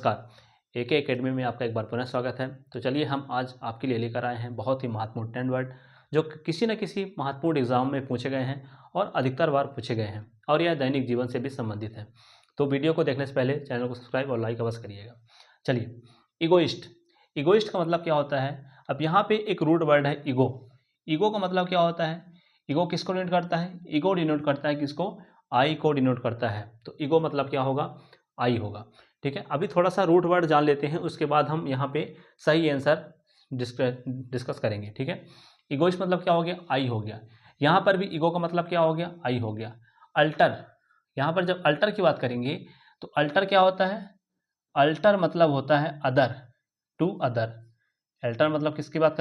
नमस्कार, एके एकेडमी में आपका एक बार पुनः स्वागत है। तो चलिए हम आज आपके लिए लेकर आए हैं बहुत ही महत्वपूर्ण 10 वर्ड जो किसी न किसी महत्वपूर्ण एग्जाम में पूछे गए हैं और अधिकतर बार पूछे गए हैं और यह दैनिक जीवन से भी संबंधित है। तो वीडियो को देखने से पहले चैनल को सब्सक्राइब और लाइक अवश्य करिएगा। चलिए, इगोइस्ट। इगोइस्ट का मतलब क्या होता है? अब यहाँ पे एक रूट वर्ड है ईगो। ईगो का मतलब क्या होता है? ईगो किसको डिनोट करता है? ईगो डिनोट करता है किसको? आई को डिनोट करता है। तो ईगो मतलब क्या होगा? आई होगा। ठीक है, अभी थोड़ा सा रूट वर्ड जान लेते हैं, उसके बाद हम यहाँ पे सही आंसर डिस्कस करेंगे। ठीक है, इगोइस्ट मतलब क्या हो गया? आई हो गया। यहाँ पर भी ईगो का मतलब क्या हो गया? आई हो गया। अल्टर, यहाँ पर जब अल्टर की बात करेंगे तो अल्टर क्या होता है? अल्टर मतलब होता है अदर, टू अदर। अल्टर मतलब किसकी बात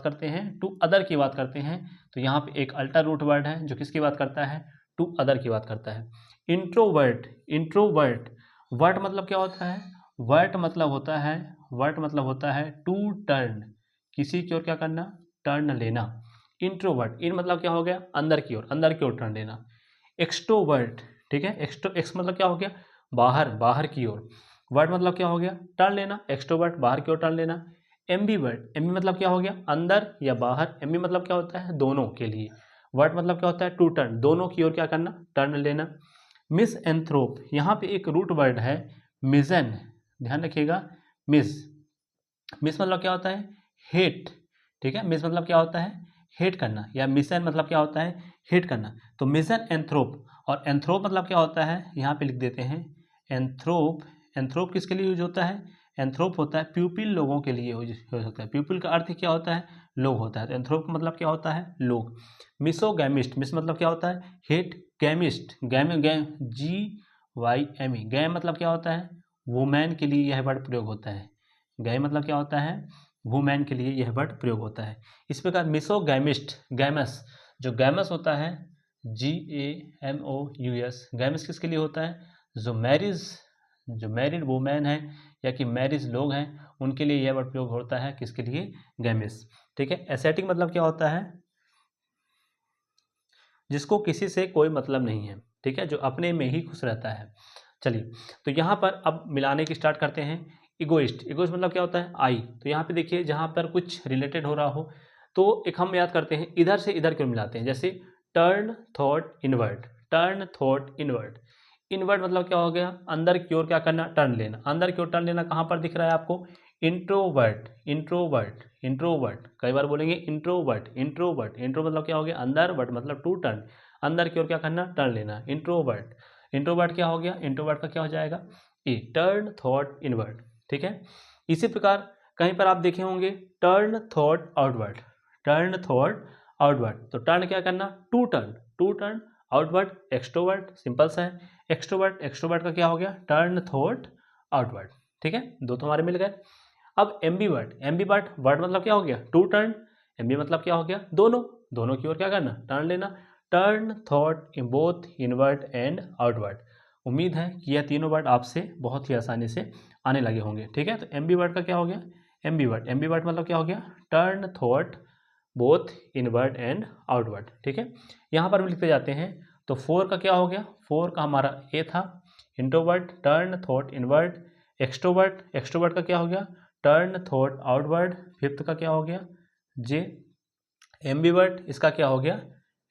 करते हैं? टू अदर की बात करते हैं। तो यहाँ पे एक अल्टर रूट वर्ड है जो किसकी बात करता है? टू अदर की बात करता है। इंट्रोवर्ट, इंट्रोवर्ट, वर्ट मतलब क्या होता है? वर्ट मतलब होता है टू टर्न, किसी की ओर क्या करना? टर्न लेना। इंट्रोवर्ट, इन मतलब क्या हो गया? अंदर की ओर टर्न लेना। एक्सट्रोवर्ट, ठीक है, एक्स मतलब क्या हो गया? बाहर, बाहर की ओर। वर्ट मतलब क्या हो गया? टर्न लेना। एक्सट्रोवर्ट बाहर की ओर टर्न लेना। एम्बीवर्ट, एम्बी मतलब क्या हो गया? अंदर या बाहर। एम्बी मतलब क्या होता है? दोनों के लिए। वर्ट मतलब क्या होता है? टू टर्न, दोनों की ओर क्या करना? टर्न लेना। मिस एंथ्रोप, यहाँ पे एक रूट वर्ड है मिजन, ध्यान रखिएगा। मिस, मिस मतलब क्या होता है? हेट। ठीक है, मिस मतलब क्या होता है? हेट करना। या मिशन मतलब क्या होता है? हेट करना। तो मिशन एंथ्रोप, और एंथ्रोप मतलब क्या होता है? यहाँ पे लिख देते हैं एंथ्रोप। एंथ्रोप किसके लिए यूज होता है? एंथ्रोप होता है प्यूपिल, लोगों के लिए यूज होता है। प्यूपिल का अर्थ क्या होता है? लोग होता है। तो एंथ्रोप का मतलब क्या होता है? लोग। मिसोगैमिस्ट, मिस मतलब क्या होता है? हेट। गैमिस्ट, गैम गैम GYME, गैम मतलब क्या होता है? वुमेन के लिए यह वर्ड प्रयोग होता है। गै मतलब क्या होता है? वुमेन के लिए यह वर्ड प्रयोग होता है। इस प्रकार मिसोगैमिस्ट, गैमस, जो गैमस होता है GAMOUS, गैमस किसके लिए होता है? जो मैरिड वुमेन है या कि मैरिज लोग हैं उनके लिए यह वर्ड प्रयोग होता है। किसके लिए? गैमिस। ठीक है, एसेटिक मतलब क्या होता है? जिसको किसी से कोई मतलब नहीं है। ठीक है, जो अपने में ही खुश रहता है। चलिए, तो यहाँ पर अब मिलाने की स्टार्ट करते हैं। इगोइस्ट, इगोइस्ट मतलब क्या होता है? आई। तो यहाँ पे देखिए, जहाँ पर कुछ रिलेटेड हो रहा हो तो एक हम याद करते हैं, इधर से इधर क्यों मिलाते हैं। जैसे turn thought inward, turn thought inward. Inward मतलब क्या हो गया? अंदर की ओर क्या करना? टर्न लेना। अंदर की ओर टर्न लेना कहाँ पर दिख रहा है आपको? इंट्रोवर्ट, इंट्रोवर्ट, इंट्रोवर्ट, कई बार बोलेंगे इंट्रोवर्ट, इंट्रोवर्ट। इंट्रो मतलब क्या हो गया? अंदर, वर्ट मतलब टू टर्न, अंदर की ओर क्या करना? टर्न लेना। इंट्रोवर्ट, इंट्रोवर्ट क्या हो गया? इंट्रोवर्ट का क्या हो जाएगा? ई, टर्न थॉट इनवर्ट। ठीक है, इसी प्रकार कहीं पर आप देखे होंगे turn thought outward, turn thought outward. तो टर्न क्या करना? To turn, to turn. Outward extrovert, simple सा है। एक्सट्रोवर्ट, एक्सट्रोवर्ट का क्या हो गया? Turn thought outward. ठीक है, दो तो हमारे मिल गए। अब एम्बीवर्ट, एम्बीवर्ट वर्ड मतलब क्या हो गया? To turn. एम्बी मतलब क्या हो गया? दोनों, दोनों की ओर क्या करना? टर्न लेना। Turn thought in both inward and outward. उम्मीद है कि यह तीनों वर्ड आपसे बहुत ही आसानी से आने लगे होंगे। ठीक है, तो एम्बीवर्ट का क्या हो गया? एम्बीवर्ट, एम्बीवर्ट मतलब क्या हो गया? Turn thought both inward and outward. ठीक है, यहाँ पर भी लिखते जाते हैं। तो फोर का क्या हो गया? फोर का हमारा ए था, introvert, turn thought inward. Extrovert, extrovert का क्या हो गया? Turn thought outward. फिफ्थ का क्या हो गया? जे। एम्बीवर्ट, इसका क्या हो गया?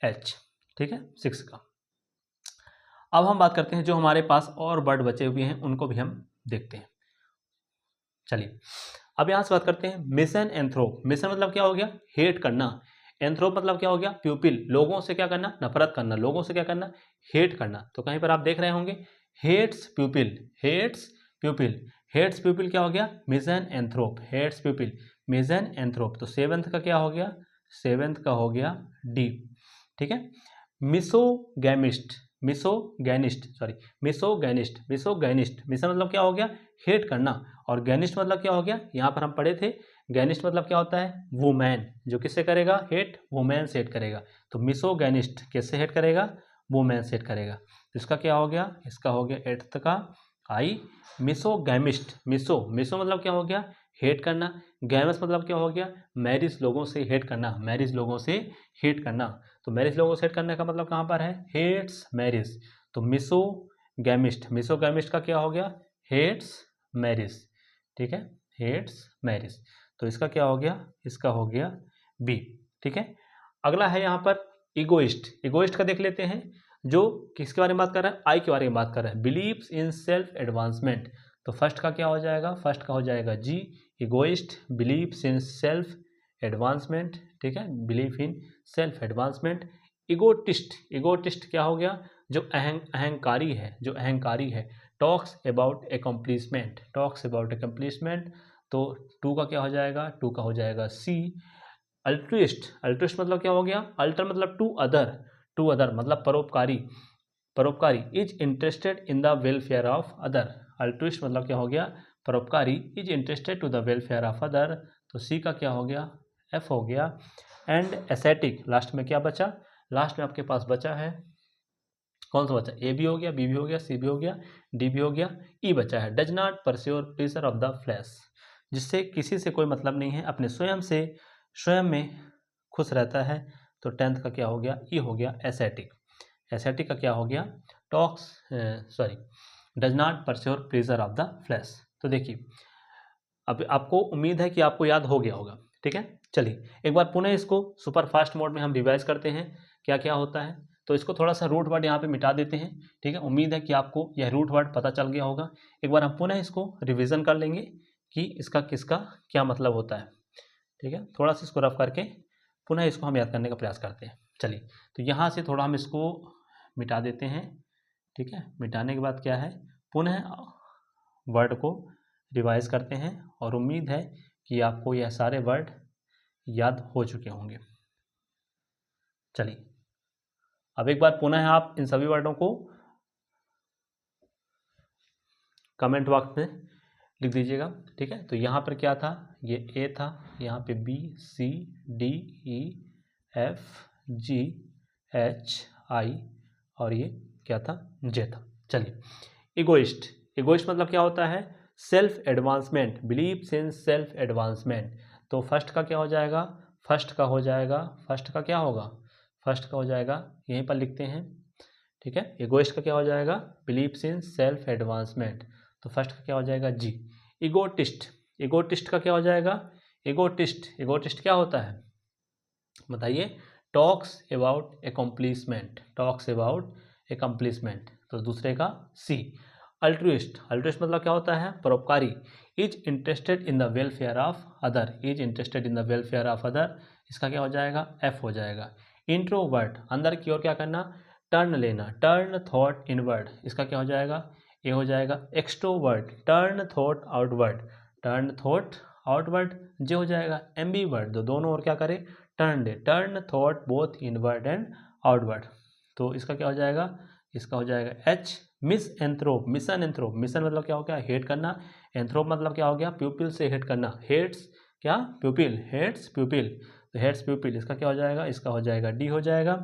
एच। ठीक है, सिक्स का। अब हम बात करते हैं जो हमारे पास और वर्ड बचे हुए हैं उनको भी हम देखते हैं। चलिए, अब यहाँ से बात करते हैं मिशन एंथ्रोप। मिशन मतलब क्या हो गया? हेट करना। एंथ्रोप मतलब क्या हो गया? प्यूपिल, लोगों से क्या करना? नफरत करना। लोगों से क्या करना? हेट करना। तो कहीं पर आप देख रहे होंगे hates people, hates people. Hates people क्या हो गया? Misanthrope, hates people, misanthrope. तो सेवेंथ का क्या हो गया? सेवेंथ का हो गया डी। ठीक है, मिसोगैमिस्ट, मिसोगैनिस्ट, सॉरी, मिसोगैनिस्ट, मिसोगैनिस्ट। मिशन मतलब क्या हो गया? हेट करना। और गैनिस्ट मतलब क्या हो गया? यहाँ पर हम पढ़े थे, गैनिस्ट मतलब क्या होता है? वुमेन, जो किससे करेगा? हेट, वुमेन से हेट करेगा। तो मिसोगैनिस्ट किससे हेट करेगा? वुमेन से हेट करेगा। तो इसका क्या हो गया? इसका हो गया एट्थ का आई। मिसोगैमिस्ट, मिसो, मिसो मतलब क्या हो गया? हेट करना। गैमस मतलब क्या हो गया? मैरिज लोगों से हेट करना, मैरिज लोगों से हेट करना। तो मैरिज लोगों से हेट करने का मतलब कहाँ पर है? Hates marriage. तो मिसोगैमिस्ट, मिसोगैमिस्ट का क्या हो गया? हेट्स मैरिज, ठीक है, हेट्स मैरिज। तो इसका क्या हो गया, इसका हो गया बी, ठीक है। अगला है यहाँ पर इगोइस्ट। इगोइस्ट का देख लेते हैं, जो किसके बारे में बात कर रहा है, आई के बारे में बात कर रहा है, बिलीव्स इन सेल्फ एडवांसमेंट। तो फर्स्ट का क्या हो जाएगा, फर्स्ट का हो जाएगा G, egoist believes in self advancement, ठीक है, believe in self advancement. Egotist, egotist क्या हो गया, जो अहंकारी है, जो अहंकारी है, talks about accomplishment, talks about accomplishment. तो टू का क्या हो जाएगा, टू का हो जाएगा सी। अल्ट्रुइस्ट, अल्ट्रुइस्ट मतलब क्या हो गया, अल्टर मतलब टू अदर, टू अदर मतलब परोपकारी, परोपकारी, is interested in the welfare of other. Altruist मतलब क्या हो गया, परोपकारी, is interested to the welfare of other. तो सी का क्या हो गया, एफ हो गया। एंड एसेटिक, लास्ट में क्या बचा, लास्ट में आपके पास बचा है कौन सा बचा, ए भी हो गया, बी भी हो गया, सी भी हो गया, डी भी हो गया, ई बचा है, does not pursue pleasure of the flash, जिससे किसी से कोई मतलब नहीं है, अपने स्वयं से, स्वयं में खुश रहता है। तो टेंथ का क्या हो गया, ई हो गया एसेटिक। एसेटिक का क्या हो गया, talks sorry does not pursue pleasure of the flash. तो देखिए अब आपको उम्मीद है कि आपको याद हो गया होगा, ठीक है। चलिए एक बार पुनः इसको सुपर फास्ट मोड में हम रिवाइज करते हैं क्या क्या होता है। तो इसको थोड़ा सा रूट वर्ड यहाँ पे मिटा देते हैं, ठीक है। उम्मीद है कि आपको यह रूट वर्ड पता चल गया होगा। एक बार हम पुनः इसको रिवीजन कर लेंगे कि इसका किसका क्या मतलब होता है, ठीक है। थोड़ा सा इसको रफ करके पुनः इसको हम याद करने का प्रयास करते हैं। चलिए तो यहाँ से थोड़ा हम इसको मिटा देते हैं, ठीक है। मिटाने के बाद क्या है, पुनः वर्ड को रिवाइज करते हैं और उम्मीद है कि आपको यह सारे वर्ड याद हो चुके होंगे। चलिए अब एक बार पुनः आप इन सभी वर्डों को कमेंट बॉक्स में लिख दीजिएगा, ठीक है। तो यहाँ पर क्या था, ये ए था, यहाँ पे B C D E F G H I और ये क्या था, जे था। चलिए इगोइस्ट, इगोइस्ट मतलब क्या होता है, self advancement, beliefs in self advancement. तो फर्स्ट का क्या हो जाएगा, फर्स्ट का हो जाएगा, फर्स्ट का क्या होगा, फर्स्ट का हो जाएगा, यहीं पर लिखते हैं, ठीक है। इगोइस्ट का क्या हो जाएगा, बिलीव्स इन सेल्फ एडवांसमेंट। तो फर्स्ट का क्या हो जाएगा जी। इगोटिस्ट, इगोटिस्ट का क्या हो जाएगा, इगोटिस्ट, इगोटिस्ट क्या होता है बताइए, talks about accomplishment, talks about accomplishment. तो दूसरे का सी। अल्ट्रुइस्ट, अल्ट्रुइस्ट मतलब क्या होता है, परोपकारी, is interested in the welfare of other, is interested in the welfare of other. इसका क्या हो जाएगा, एफ हो जाएगा। इंट्रोवर्ट, अंदर की ओर क्या करना, टर्न लेना, टर्न थॉट इनवर्ड। इसका क्या हो जाएगा, ए हो जाएगा। Extrovert, turn thought outward, turn thought outward. J हो जाएगा। एम्बीवर्ट, तो दोनों ओर क्या करे, turn the, turn thought both inward and outward. तो इसका क्या हो जाएगा, इसका हो जाएगा H. Misanthrope, misanthrope, मिशन मतलब क्या हो गया, हेट करना, एंथ्रोप मतलब क्या हो गया, प्यूपिल से हेट करना, हेट्स क्या, प्यूपिल, हेट्स प्यूपिल, तो हेट्स प्यूपिल। इसका क्या हो जाएगा, इसका हो जाएगा डी हो जाएगा।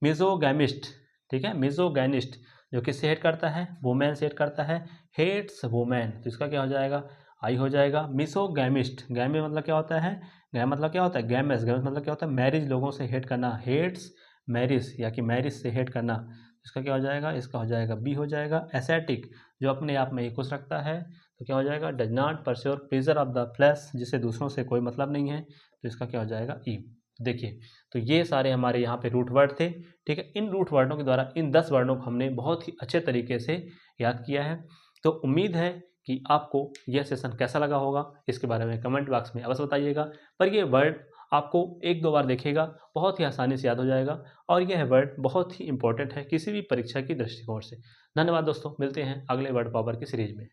मिजोगैमिस्ट, ठीक है, मिजोगैनिस्ट जो किससे हेट करता है, वुमेन से हेट करता है, हेट्स वुमेन। तो इसका क्या हो जाएगा, आई हो जाएगा। मिसोगैमिस्ट, गैमे मतलब क्या होता है, गैम मतलब क्या होता है, गैमस, गैमस मतलब क्या होता है, मैरिज लोगों से हेट करना, हेट्स मैरिज या कि मैरिज से हेट करना। इसका क्या हो जाएगा, इसका हो जाएगा बी हो जाएगा। एसेटिक जो अपने आप में ही खुश रखता है, तो क्या हो जाएगा, does not pursue pleasure of the flash, जिसे दूसरों से कोई मतलब नहीं है। तो इसका क्या हो जाएगा, ई। देखिए तो ये सारे हमारे यहाँ पे रूट वर्ड थे, ठीक है। इन रूट वर्डों के द्वारा इन 10 वर्डों को हमने बहुत ही अच्छे तरीके से याद किया है। तो उम्मीद है कि आपको यह सेशन कैसा लगा होगा, इसके बारे में कमेंट बॉक्स में अवश्य बताइएगा। पर ये वर्ड आपको 1-2 बार देखेगा, बहुत ही आसानी से याद हो जाएगा और यह वर्ड बहुत ही इंपॉर्टेंट है किसी भी परीक्षा की दृष्टिकोण से। धन्यवाद दोस्तों, मिलते हैं अगले वर्ड पावर की सीरीज में।